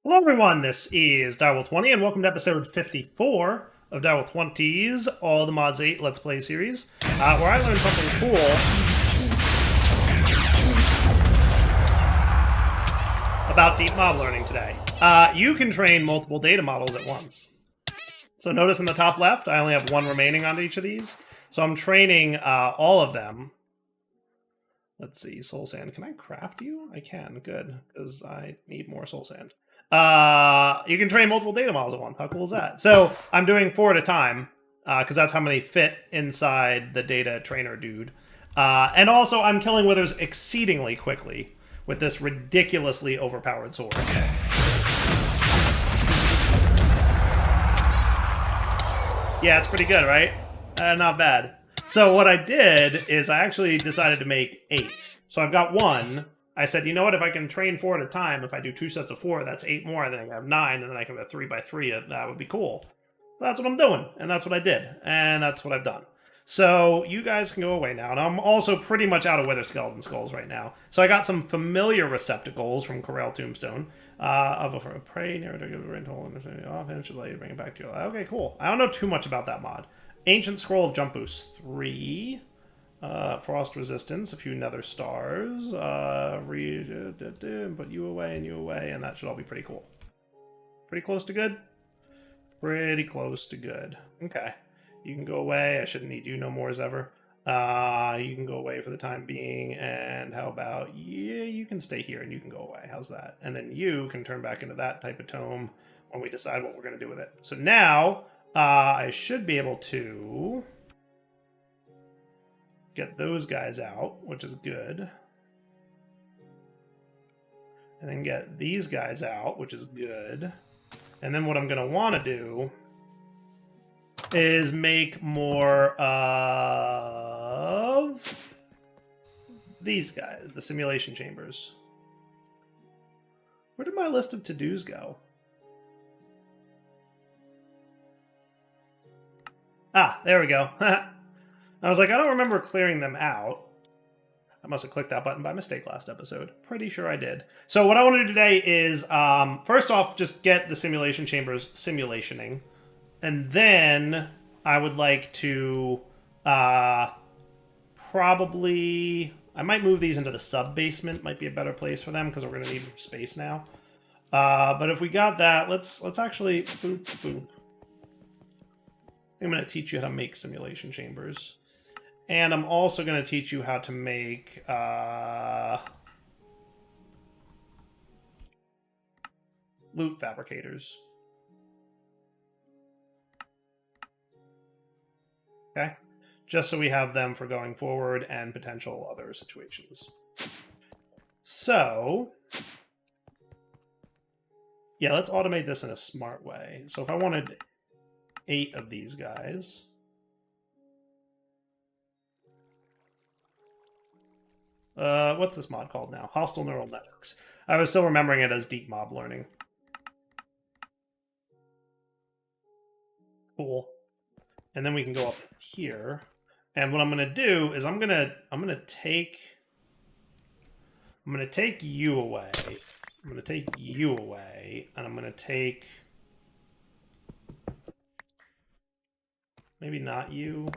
Hello everyone, this is Direwolf20 and welcome to episode 54 of Direwolf20's All the Mods 8 Let's Play series, where I learned something cool about deep mob learning today. You can train multiple data models at once. So notice in the top left, I only have one remaining on each of these. So I'm training all of them. Let's see, soul sand. Can I craft you? I can, good, because I need more soul sand. You can train multiple data models at once. How cool is that? So I'm doing 4 at a time, because that's how many fit inside the data trainer dude. And also, I'm killing withers exceedingly quickly with this ridiculously overpowered sword. Yeah, it's pretty good, right? Not bad. So what I did is I actually decided to make 8. So I've got 1. I said, you know what, if I can train 4 at a time, if I do 2 sets of 4, that's 8 more, and then I have 9, and then I can have 3 by 3, that would be cool. So that's what I'm doing, and that's what I did, and that's what I've done. So you guys can go away now, and I'm also pretty much out of Wither Skeleton Skulls right now. So I got some familiar receptacles from Corel Tombstone. Of a prey, narrative, rental, offense, should let you bring it back to you. Okay, cool. I don't know too much about that mod. Ancient Scroll of Jump Boost 3. Frost Resistance, a few Nether Stars. Put you away, and that should all be pretty cool. Pretty close to good? Pretty close to good. Okay. You can go away. I shouldn't need you no more as ever. You can go away for the time being. And how about, yeah, you can stay here and you can go away. How's that? And then you can turn back into that type of tome when we decide what we're going to do with it. So now, I should be able to get those guys out, which is good. And then get these guys out, which is good. And then what I'm going to want to do is make more of these guys, the simulation chambers. Where did my list of to-dos go? Ah, there we go. I was like, I don't remember clearing them out. I must have clicked that button by mistake last episode. Pretty sure I did. So what I want to do today is, first off, just get the simulation chambers simulationing. And then I would like to probably... I might move these into the sub-basement. Might be a better place for them because we're going to need space now. But if we got that, let's actually... Boop, boop. I'm going to teach you how to make simulation chambers. And I'm also going to teach you how to make... loot fabricators. Okay? Just so we have them for going forward and potential other situations. So... yeah, let's automate this in a smart way. So if I wanted 8 of these guys... what's this mod called now? Hostile Neural Networks. I was still remembering it as Deep Mob Learning. Cool. And then we can go up here. And what I'm going to do is I'm going to take you away. I'm going to take you away, and I'm going to take... maybe not you.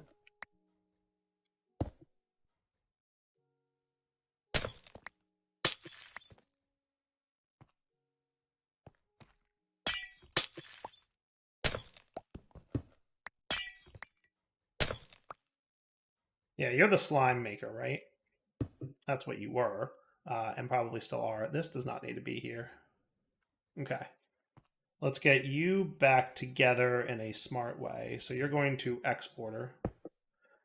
Yeah, you're the slime maker, right? That's what you were, and probably still are. This does not need to be here. Okay. Let's get you back together in a smart way. So you're going to exporter.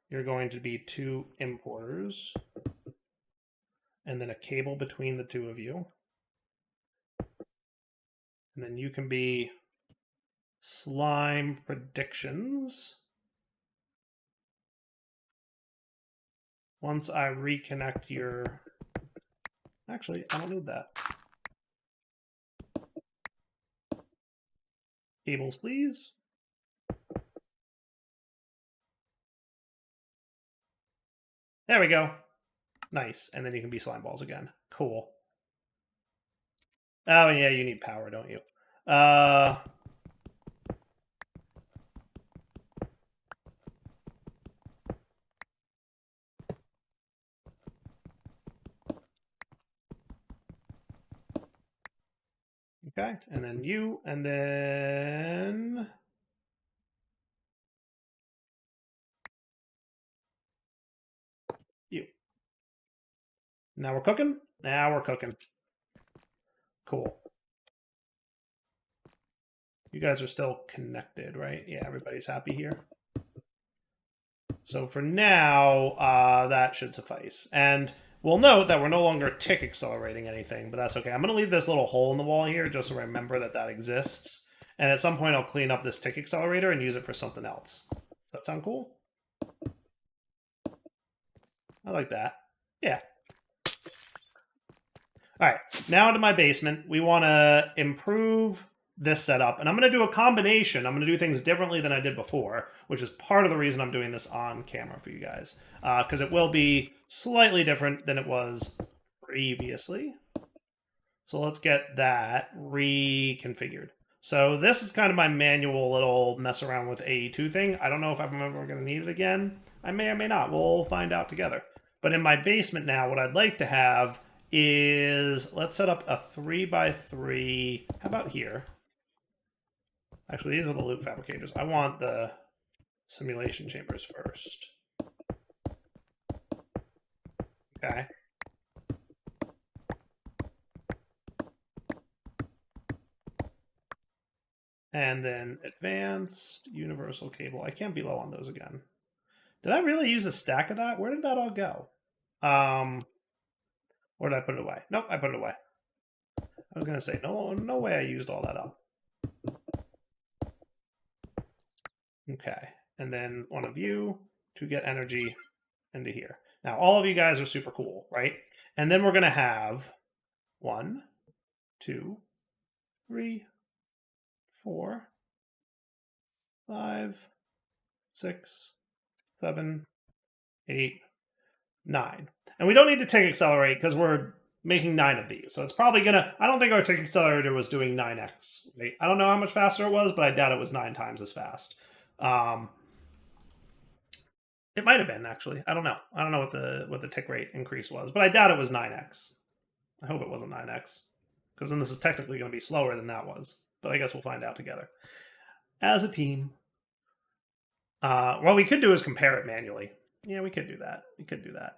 You're going to be 2 importers. And then a cable between the 2 of you. And then you can be slime predictions. Once I reconnect your... actually, I don't need that. Cables, please. There we go. Nice. And then you can be slime balls again. Cool. Oh, yeah, you need power, don't you? Okay, and then you, and then you. Now we're cooking. Now we're cooking. Cool. You guys are still connected, right? Yeah, everybody's happy here. So for now, that should suffice. And we'll note that we're no longer tick accelerating anything, but that's okay. I'm going to leave this little hole in the wall here just so I remember that that exists. And at some point, I'll clean up this tick accelerator and use it for something else. Does that sound cool? I like that. Yeah. All right, now into my basement. We want to improve this setup, and I'm going to do a combination. I'm going to do things differently than I did before, which is part of the reason I'm doing this on camera for you guys, because it will be slightly different than it was previously. So let's get that reconfigured. So this is kind of my manual little mess around with AE2 thing. I don't know if I'm ever going to need it again. I may or may not. We'll find out together. But in my basement now, what I'd like to have is, let's set up a 3x3. How about here? Actually, these are the loop fabricators. I want the simulation chambers first. Okay. And then advanced universal cable. I can't be low on those again. Did I really use a stack of that? Where did that all go? Or did I put it away? Nope, I put it away. I was gonna say, no way I used all that up. Okay, and then one of you to get energy into here. Now, all of you guys are super cool, right? And then we're gonna have 1, 2, 3, 4, 5, 6, 7, 8, 9. And we don't need to tick accelerate because we're making 9 of these. So it's probably gonna, I don't think our tick accelerator was doing 9x. Right? I don't know how much faster it was, but I doubt it was 9 times as fast. It might have been actually. I don't know. I don't know what the tick rate increase was, but I doubt it was 9x. I hope it wasn't 9x. Because then this is technically going to be slower than that was. But I guess we'll find out together. As a team. What we could do is compare it manually. Yeah, we could do that. We could do that.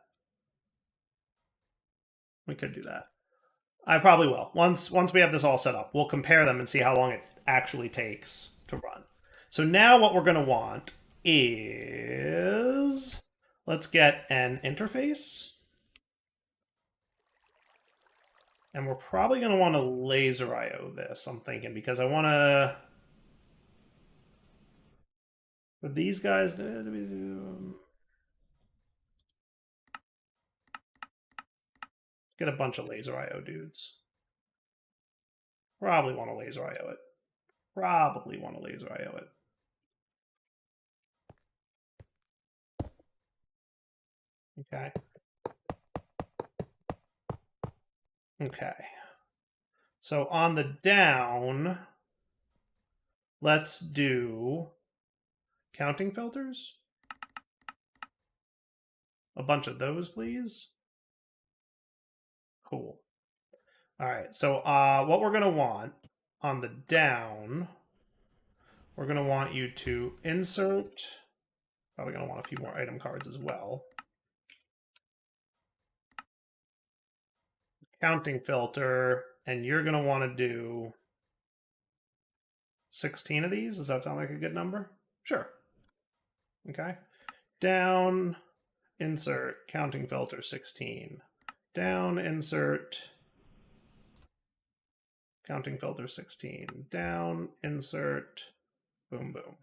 We could do that. I probably will. Once we have this all set up, we'll compare them and see how long it actually takes to run. So now what we're going to want is, let's get an interface. And we're probably going to want to laser IO this, I'm thinking, because I want to... With these guys... Let's get a bunch of laser IO dudes. Probably want to laser IO it. Probably want to laser IO it. Okay. Okay. So on the down, let's do counting filters. A bunch of those, please. Cool. All right. So what we're going to want on the down, we're going to want you to insert. Probably going to want a few more item cards as well. Counting filter, and you're going to want to do 16 of these. Does that sound like a good number? Sure. Okay. Down, insert, counting filter 16. Down, insert, counting filter 16. Down, insert, boom, boom.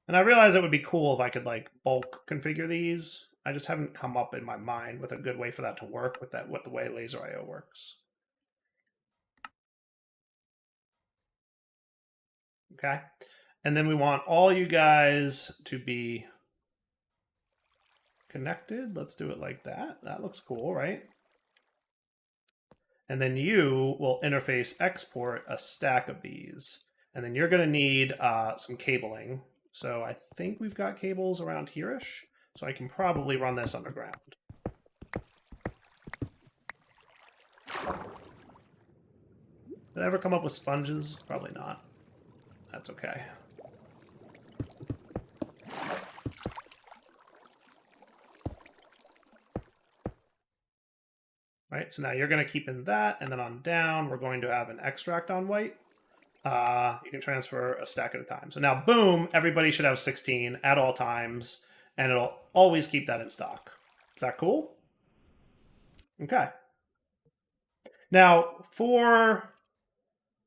And I realize it would be cool if I could like bulk configure these. I just haven't come up in my mind with a good way for that to work with the way laser IO works. Okay. And then we want all you guys to be connected. Let's do it like that. That looks cool, right? And then you will interface export a stack of these. And then you're going to need some cabling. So I think we've got cables around here-ish. So I can probably run this underground. Did I ever come up with sponges? Probably not. That's okay. Right, so now you're going to keep in that, and then on down, we're going to have an extract on white. You can transfer a stack at a time. So now, boom, everybody should have 16 at all times, and it'll always keep that in stock. Is that cool? Okay. Now, for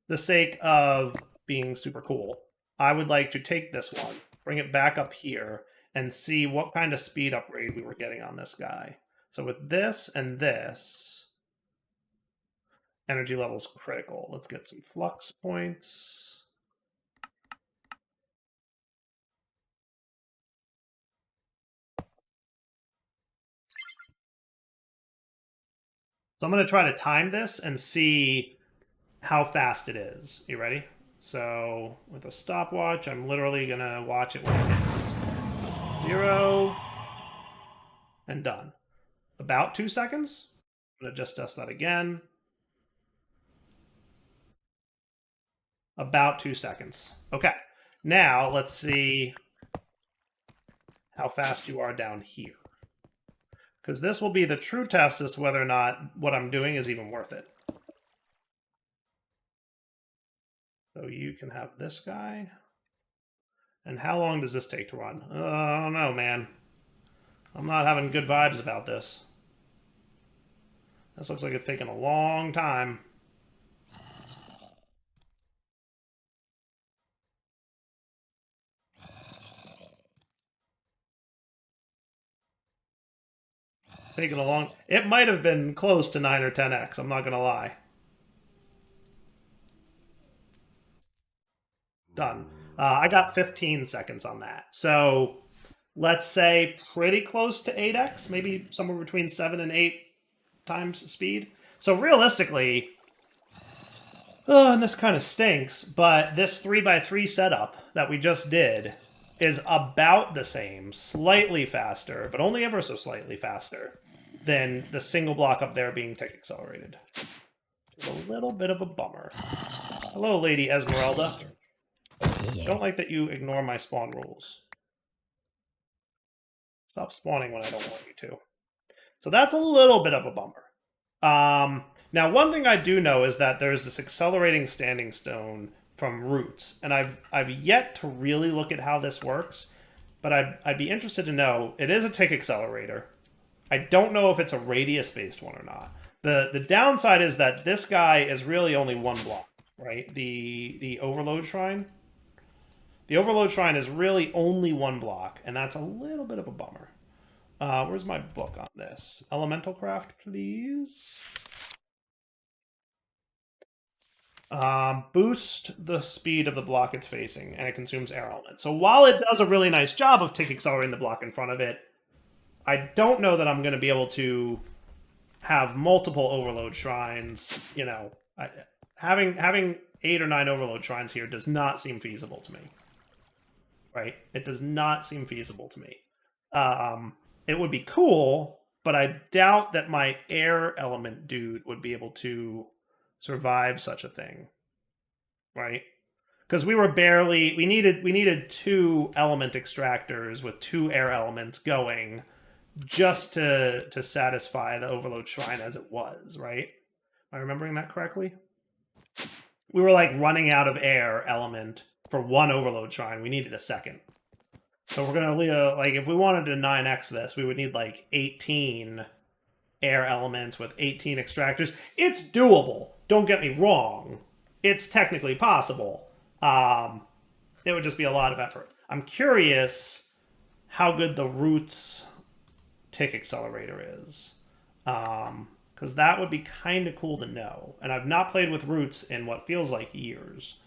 the sake of being super cool, I would like to take this one, bring it back up here, and see what kind of speed upgrade we were getting on this guy. So with this and this, energy level's critical. Let's get some flux points. So I'm going to try to time this and see how fast it is. You ready? So with a stopwatch, I'm literally going to watch it when it hits 0 and done. About 2 seconds. I'm going to just test that again. About 2 seconds. Okay. Now let's see how fast you are down here. Because this will be the true test as to whether or not what I'm doing is even worth it. So you can have this guy. And how long does this take to run? I don't know, man. I'm not having good vibes about this. This looks like it's taking a long time. Taking a long... It might have been close to 9 or 10x, I'm not going to lie. Done. I got 15 seconds on that. So let's say pretty close to 8x, maybe somewhere between 7 and 8 times speed. So realistically, and this kind of stinks, but this 3x3 setup that we just did is about the same, slightly faster, but only ever so slightly faster than the single block up there being tick accelerated. It's a little bit of a bummer. Hello, Lady Esmeralda. Don't like that you ignore my spawn rules. Stop spawning when I don't want you to. So that's a little bit of a bummer. Now, one thing I do know is that there's this accelerating standing stone from roots, and I've yet to really look at how this works, but I'd be interested to know. It is a tick accelerator. I don't know if it's a radius-based one or not. The downside is that this guy is really only one block, right? The Overload Shrine. The Overload Shrine is really only one block, and that's a little bit of a bummer. Where's my book on this? Elemental Craft, please. Boost the speed of the block it's facing, and it consumes air element. So while it does a really nice job of tick accelerating the block in front of it, I don't know that I'm going to be able to have multiple Overload Shrines. You know, having 8 or 9 Overload Shrines here does not seem feasible to me. Right? It does not seem feasible to me. It would be cool, but I doubt that my air element dude would be able to survive such a thing. Right? Because we were barely... We needed 2 element extractors with 2 air elements going just to satisfy the Overload Shrine as it was, right? Am I remembering that correctly? We were like running out of air element for 1 Overload Shrine. We needed a second. So we're going to, like, if we wanted to 9x this, we would need like 18 air elements with 18 extractors. It's doable. Don't get me wrong. It's technically possible. It would just be a lot of effort. I'm curious how good the Roots tick accelerator is. Because that would be kind of cool to know. And I've not played with Roots in what feels like years.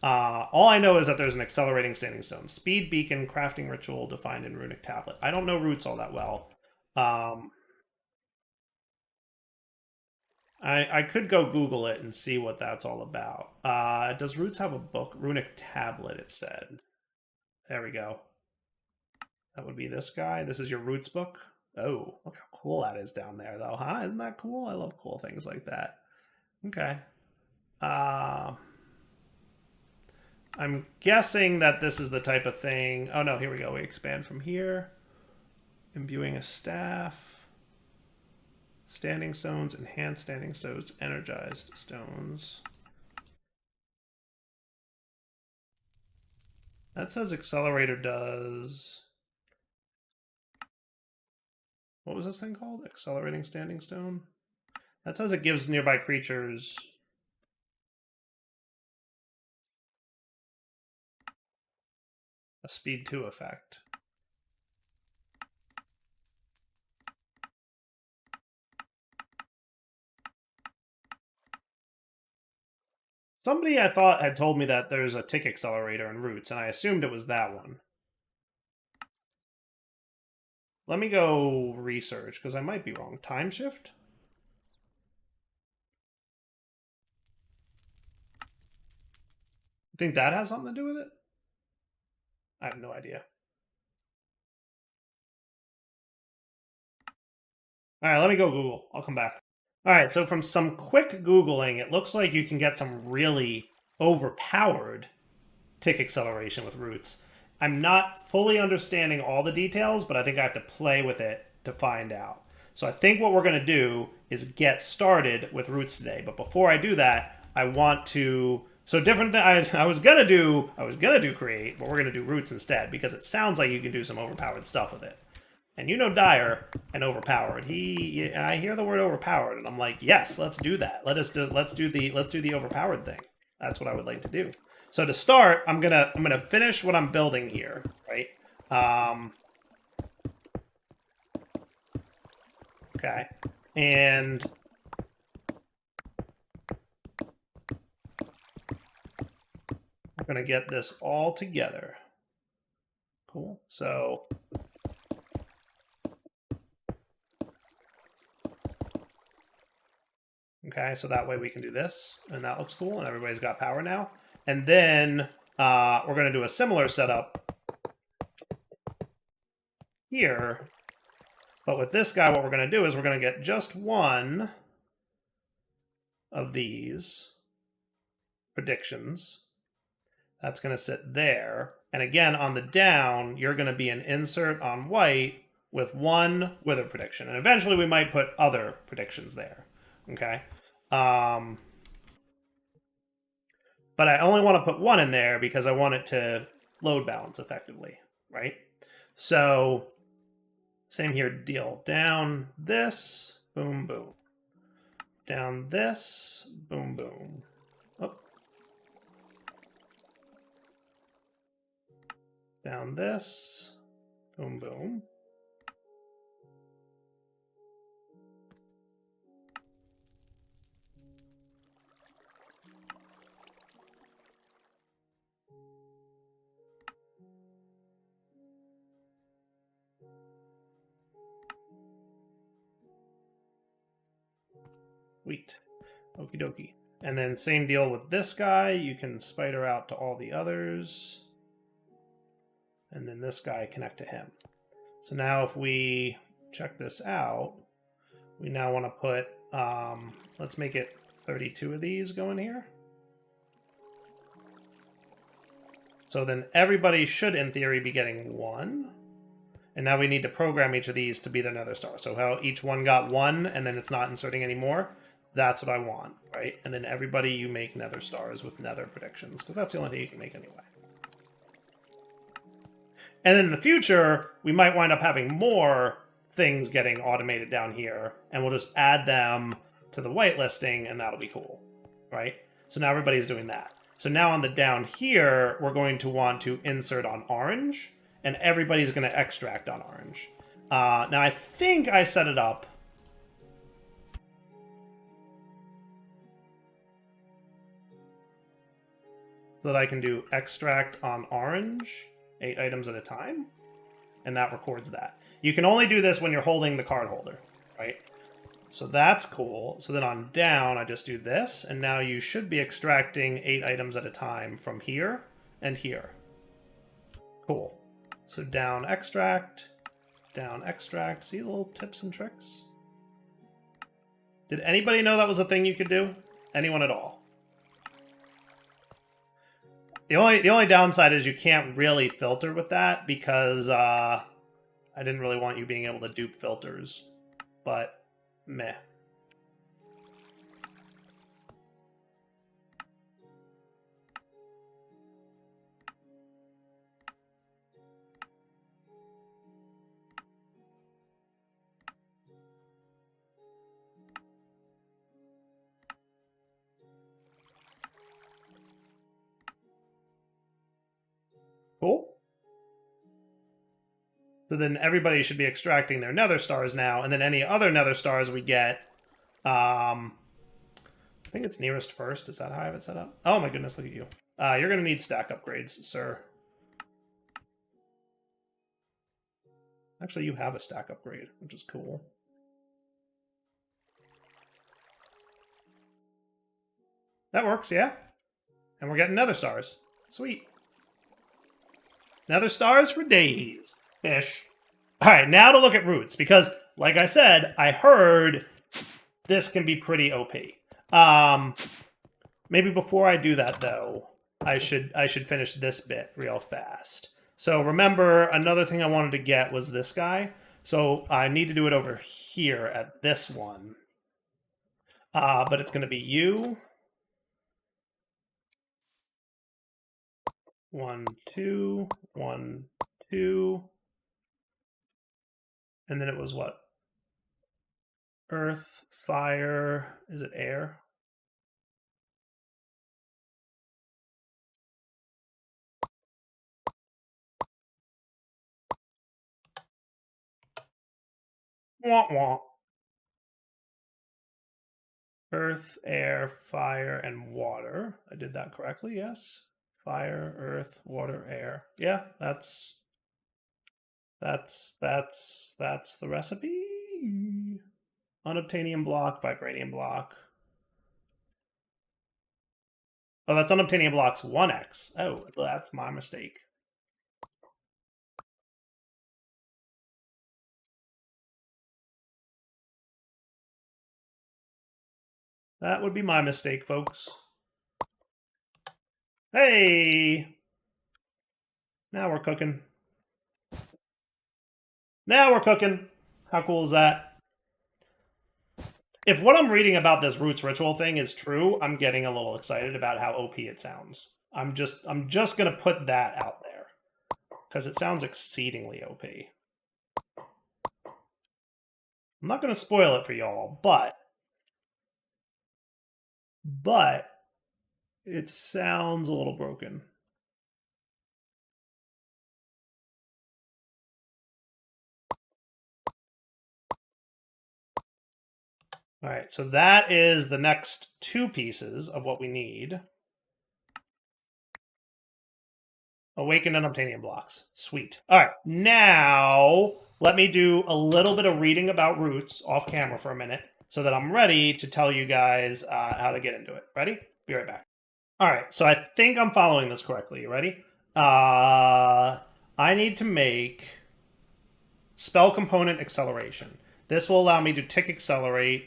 All I know is that there's an accelerating standing stone. Speed beacon, crafting ritual defined in runic tablet. I don't know roots all that well. I could go Google it and see what that's all about. Does Roots have a book? Runic tablet, it said. There we go. That would be this guy. This is your Roots book. Oh, look how cool that is down there, though, huh? Isn't that cool? I love cool things like that. Okay. I'm guessing that this is the type of thing. Oh, no, here we go. We expand from here. Imbuing a staff. Standing stones, enhanced standing stones, energized stones. That says accelerator does... What was this thing called? Accelerating standing stone? That says it gives nearby creatures... a speed 2 effect. Somebody I thought had told me that there's a tick accelerator in Roots, and I assumed it was that one. Let me go research, because I might be wrong. Time shift? Think that has something to do with it? I have no idea. All right, let me go Google. I'll come back. All right, so from some quick Googling, it looks like you can get some really overpowered tick acceleration with Roots. I'm not fully understanding all the details, but I think I have to play with it to find out. So I think what we're going to do is get started with Roots today. But before I do that, I want to... So different than I was gonna do create, but we're gonna do Roots instead because it sounds like you can do some overpowered stuff with it. And you know Dyer and overpowered. I hear the word overpowered, and I'm like, yes, let's do that. Let's do the overpowered thing. That's what I would like to do. So to start, I'm gonna finish what I'm building here, right? Okay, and I'm gonna get this all together. Cool. So. Okay, so that way we can do this, and that looks cool, and everybody's got power now. And then we're going to do a similar setup here. But with this guy, what we're going to do is we're going to get just one of these predictions. That's going to sit there. And again, on the down, you're going to be an insert on white with one wither prediction. And eventually we might put other predictions there. Okay? But I only want to put one in there because I want it to load balance effectively, right? So, same here, deal. Down this, boom, boom. Down this, boom, boom. Oh. Down this, boom, boom. Sweet. Okie dokie. And then same deal with this guy. You can spider out to all the others. And then this guy connect to him. So now if we check this out, we now want to put, let's make it 32 of these go in here. So then everybody should, in theory, be getting one. And now we need to program each of these to be their nether star. So how each one got one, and then it's not inserting anymore. That's what I want, right? And then everybody, you make nether stars with nether predictions, because that's the only thing you can make anyway. And then in the future, we might wind up having more things getting automated down here, and we'll just add them to the whitelisting, and that'll be cool, right? So now everybody's doing that. So now on the down here, we're going to want to insert on orange, and everybody's going to extract on orange. Now I think I set it up. so that I can do extract on orange, 8 items at a time, and that records that. You can only do this when you're holding the card holder, right? So that's cool. So then on down, I just do this, and now you should be extracting 8 items at a time from here and here. Cool. So down extract, see the little tips and tricks? Did anybody know that was a thing you could do? Anyone at all? The only downside is you can't really filter with that because I didn't really want you being able to dupe filters, but meh. Cool. So then everybody should be extracting their nether stars now, and then any other nether stars we get, I think it's nearest first. Is that how I have it set up? Oh my goodness, look at you. You're going to need stack upgrades, sir. Actually, you have a stack upgrade, which is cool. That works, yeah. And we're getting nether stars. Sweet. Nether stars for days. Ish. Alright, now to look at roots, because, like I said, I heard this can be pretty OP. Maybe before I do that, though, I should finish this bit real fast. So remember, another thing I wanted to get was this guy. So I need to do it over here at this one. But it's going to be you. 1, 2, 1, 2. And then it was what? Earth, fire, is it air? Wah wah. Earth, air, fire, and water. I did that correctly, yes. Fire, earth, water, air. Yeah, that's the recipe. Unobtainium block, vibranium block. Oh, that's unobtainium blocks 1x. Oh, that's my mistake. That would be my mistake, folks. Hey! Now we're cooking. Now we're cooking. How cool is that? If what I'm reading about this roots ritual thing is true, I'm getting a little excited about how OP it sounds. I'm just gonna put that out there because it sounds exceedingly OP. I'm not gonna spoil it for y'all, but it sounds a little broken. All right, so that is the next 2 pieces of what we need. Awakened unobtainium blocks. Sweet. All right, now let me do a little bit of reading about roots off camera for a minute so that I'm ready to tell you guys how to get into it. Ready? Be right back. All right, so I think I'm following this correctly. You ready? I need to make spell component acceleration. This will allow me to tick accelerate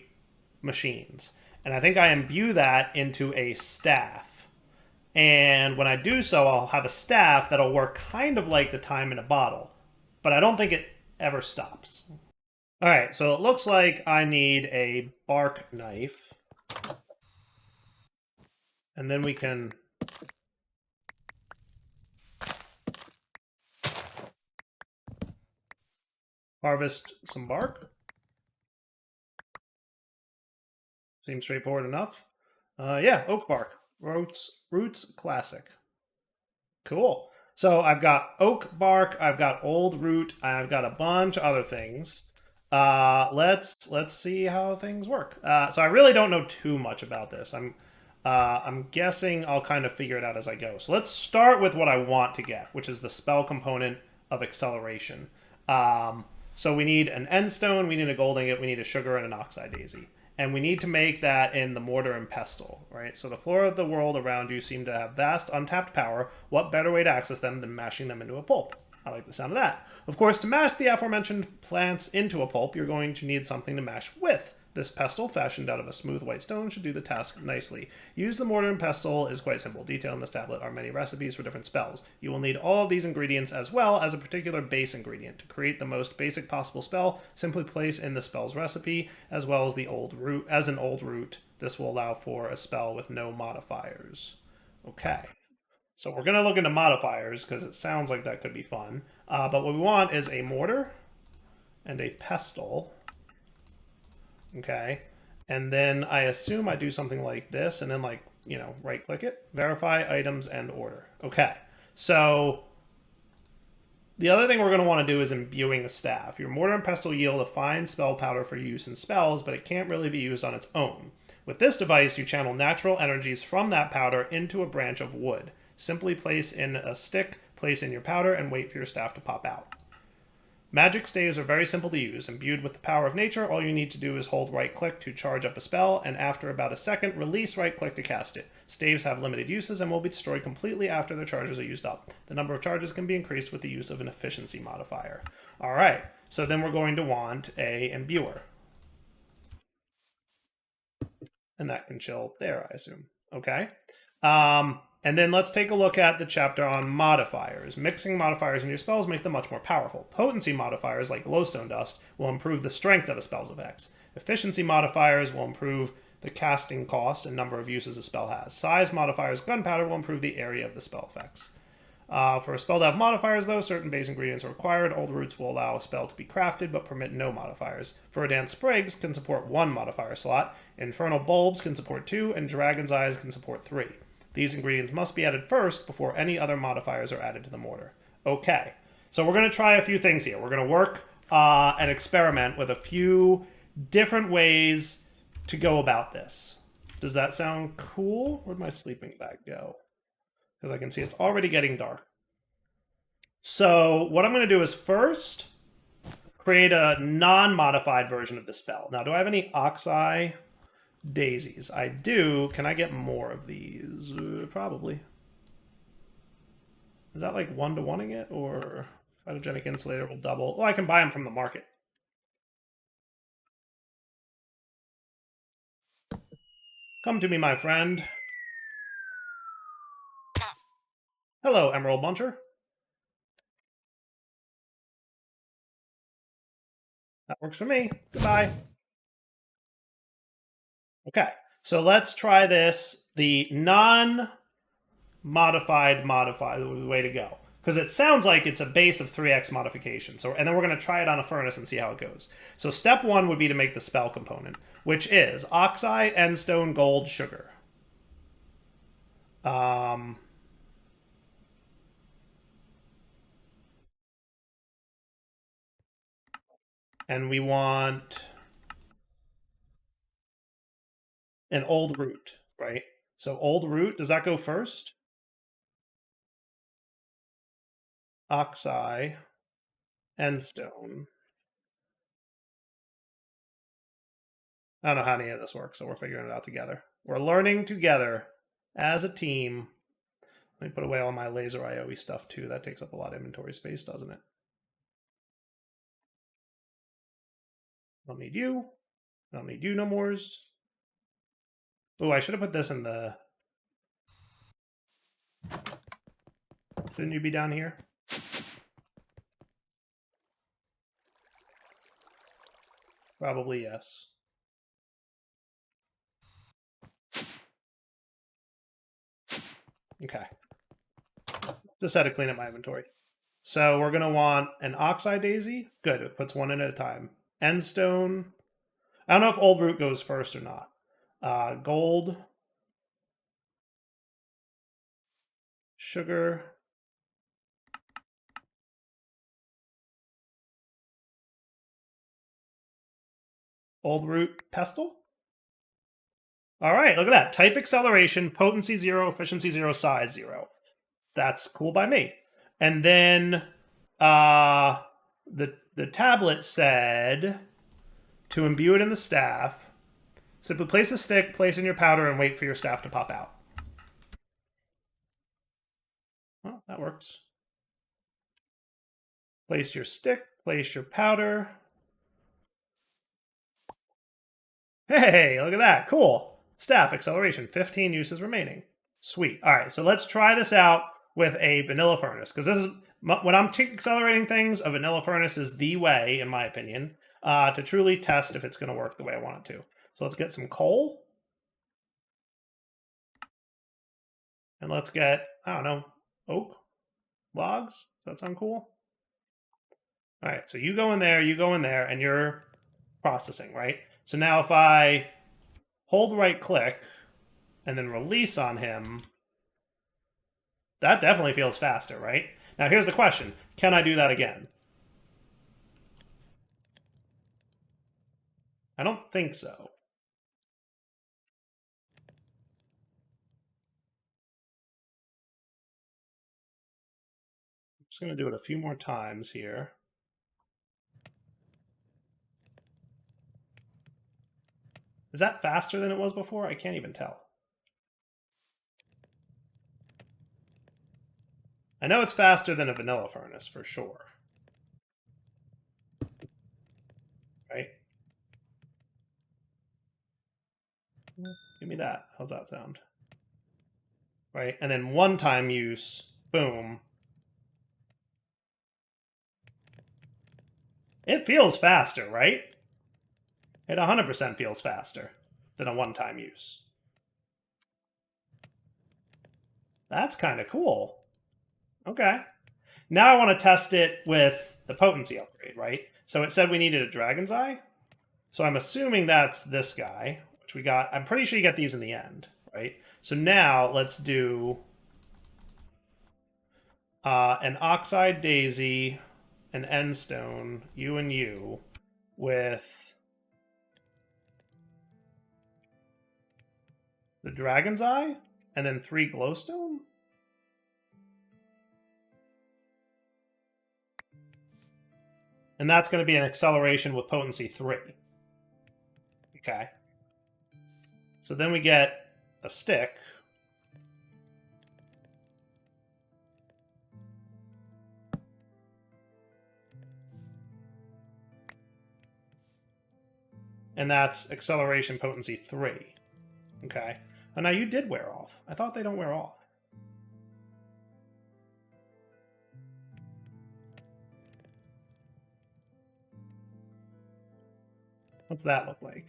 machines. And I think I imbue that into a staff. And when I do so, I'll have a staff that'll work kind of like the time in a bottle. But I don't think it ever stops. All right, so it looks like I need a bark knife. And then we can harvest some bark. Seems straightforward enough. Yeah, oak bark. Roots classic. Cool. So I've got oak bark, I've got old root, I've got a bunch of other things. Let's see how things work. So I really don't know too much about this. I'm guessing I'll kind of figure it out as I go. So let's start with what I want to get, which is the spell component of acceleration. So we need an end stone, we need a gold ingot, we need a sugar, and an oxide daisy. And we need to make that in the mortar and pestle, right? So the flora of the world around you seem to have vast untapped power. What better way to access them than mashing them into a pulp? I like the sound of that. Of course, to mash the aforementioned plants into a pulp, you're going to need something to mash with. This pestle, fashioned out of a smooth white stone, should do the task nicely. Use the mortar and pestle is quite simple. Detailed in this tablet are many recipes for different spells. You will need all of these ingredients as well as a particular base ingredient. To create the most basic possible spell, simply place in the spell's recipe as well as the old root as an old root. This will allow for a spell with no modifiers. Okay. So we're going to look into modifiers because it sounds like that could be fun. But what we want is a mortar and a pestle. Okay. And then I assume I do something like this and then like, right click it, verify items and order. Okay. So the other thing we're going to want to do is imbuing a staff. Your mortar and pestle yield a fine spell powder for use in spells, but it can't really be used on its own. With this device, you channel natural energies from that powder into a branch of wood. Simply place in a stick, place in your powder, and wait for your staff to pop out. Magic staves are very simple to use. Imbued with the power of nature, all you need to do is hold right-click to charge up a spell, and after about a second, release right-click to cast it. Staves have limited uses and will be destroyed completely after their charges are used up. The number of charges can be increased with the use of an efficiency modifier. All right, so then we're going to want a imbuer. And that can chill there, I assume. Okay. And then let's take a look at the chapter on modifiers. Mixing modifiers in your spells make them much more powerful. Potency modifiers, like glowstone dust, will improve the strength of a spell's effects. Efficiency modifiers will improve the casting cost and number of uses a spell has. Size modifiers, gunpowder, will improve the area of the spell effects. For a spell to have modifiers, though, certain base ingredients are required. Old roots will allow a spell to be crafted, but permit no modifiers. Verdant sprigs can support 1 modifier slot, infernal bulbs can support 2, and dragon's eyes can support 3. These ingredients must be added first before any other modifiers are added to the mortar. Okay, so we're going to try a few things here. We're going to work and experiment with a few different ways to go about this. Does that sound cool? Where'd my sleeping bag go? Because I can see it's already getting dark. So what I'm going to do is first create a non-modified version of the spell. Now, do I have any Oxeye daisies? I do. Can I get more of these? Probably. Is that like 1-to-1ing it? Or photogenic insulator will double? Oh, I can buy them from the market. Come to me, my friend. Hello, Emerald Muncher. That works for me. Goodbye. Okay, so let's try this. The non-modified way to go. Because it sounds like it's a base of 3x modification. So, and then we're going to try it on a furnace and see how it goes. So step 1 would be to make the spell component, which is oxide, endstone, gold, sugar. And we want an old root, right? So old root, does that go first? Oxide, endstone. I don't know how any of this works, so we're figuring it out together. We're learning together as a team. Let me put away all my laser IOE stuff too. That takes up a lot of inventory space, doesn't it? Don't need you. Don't need you no mores. Oh, I should have put this in the... Shouldn't you be down here? Probably yes. Okay. Just had to clean up my inventory. So we're going to want an oxide daisy. Good, it puts one in at a time. Endstone. I don't know if old root goes first or not. Gold. Sugar. Old root pestle. All right, look at that. Type acceleration, potency 0, efficiency 0, size 0. That's cool by me. And then the tablet said to imbue it in the staff, simply place a stick, place in your powder, and wait for your staff to pop out. Well, that works. Place your stick, place your powder. Hey, look at that. Cool. Staff acceleration, 15 uses remaining. Sweet. All right, so let's try this out with a vanilla furnace, because this is, when I'm accelerating things, a vanilla furnace is the way, in my opinion, to truly test if it's going to work the way I want it to. So let's get some coal. And let's get, I don't know, oak logs. Does that sound cool? All right, so you go in there, and you're processing, right? So now if I hold right click and then release on him, that definitely feels faster, right? Now here's the question. Can I do that again? I don't think so. I'm just going to do it a few more times here. Is that faster than it was before? I can't even tell. I know it's faster than a vanilla furnace for sure. Right? Give me that. How's that sound? Right? And then one-time use, boom. It feels faster, right? It 100% feels faster than a one-time use. That's kind of cool. Okay. Now I want to test it with the potency upgrade, right? So it said we needed a dragon's eye. So I'm assuming that's this guy, which we got. I'm pretty sure you get these in the end, right? So now let's do an oxide daisy, an endstone, you and you, with the dragon's eye, and then 3 glowstone? And that's going to be an acceleration with potency 3. Okay. So then we get a stick. And that's acceleration potency 3. Okay. Oh, now you did wear off. I thought they don't wear off. What's that look like?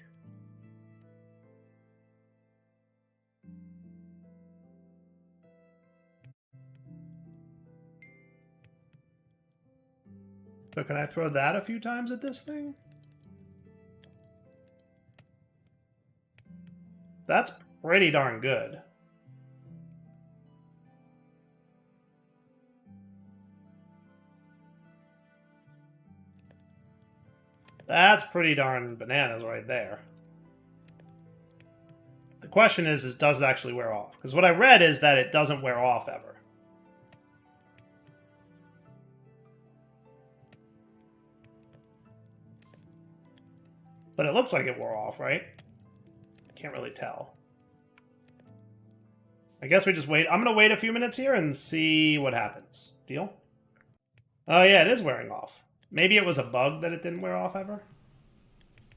So can I throw that a few times at this thing? That's pretty darn good. That's pretty darn bananas right there. The question is does it actually wear off? Because what I read is that it doesn't wear off ever. But it looks like it wore off, right? Can't really tell. I guess we just wait. I'm going to wait a few minutes here and see what happens. Deal? Oh, yeah, it is wearing off. Maybe it was a bug that it didn't wear off ever?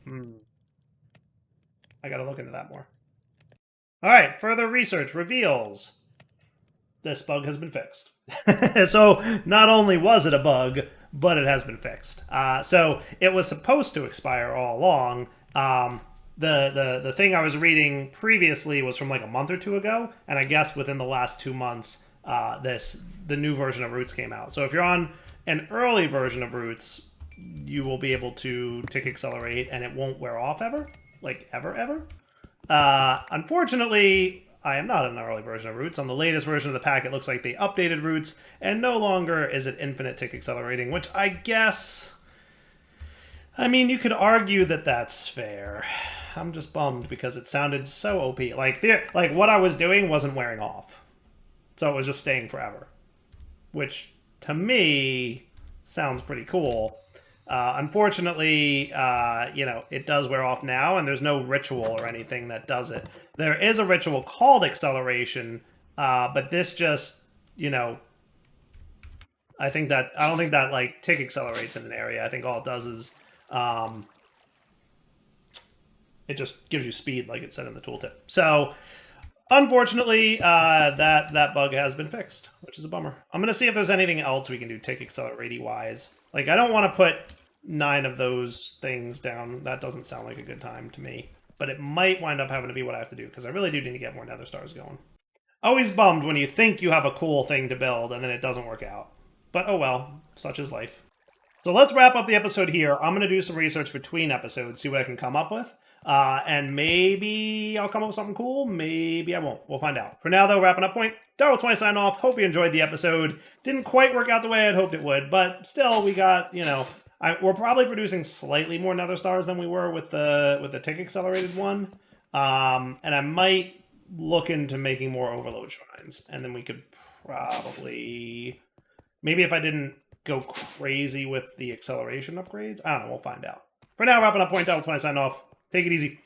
I gotta look into that more. Alright, further research reveals this bug has been fixed. So, not only was it a bug, but it has been fixed. So, it was supposed to expire all along. The thing I was reading previously was from like a month or two ago, and I guess within the last 2 months, the new version of Roots came out. So if you're on an early version of Roots, you will be able to tick accelerate, and it won't wear off ever, like ever. Unfortunately, I am not on an early version of Roots. On the latest version of the pack, it looks like they updated Roots, and no longer is it infinite tick accelerating, which I guess I mean, you could argue that that's fair. I'm just bummed because it sounded so OP. Like what I was doing wasn't wearing off, so it was just staying forever, which to me sounds pretty cool. Unfortunately, it does wear off now, and there's no ritual or anything that does it. There is a ritual called acceleration, but this just, I don't think that like tick accelerates in an area. I think all it does is it just gives you speed, like it said in the tooltip. So unfortunately, that bug has been fixed, which is a bummer. I'm gonna see if there's anything else we can do tick accelerate wise. Like I don't want to put 9 of those things down. That doesn't sound like a good time to me. But it might wind up having to be what I have to do because I really do need to get more nether stars going. Always bummed when you think you have a cool thing to build and then it doesn't work out. But oh well, such is life. So let's wrap up the episode here. I'm going to do some research between episodes, see what I can come up with. And maybe I'll come up with something cool. Maybe I won't. We'll find out. For now, though, wrapping up point. Darryl20 sign off. Hope you enjoyed the episode. Didn't quite work out the way I'd hoped it would, but still, we got, we're probably producing slightly more nether stars than we were with the tick accelerated one. And I might look into making more overload shrines. And then we could probably... Maybe if I didn't go crazy with the acceleration upgrades. I don't know. We'll find out. For now, wrapping up point. Darryl20 sign off. Take it easy.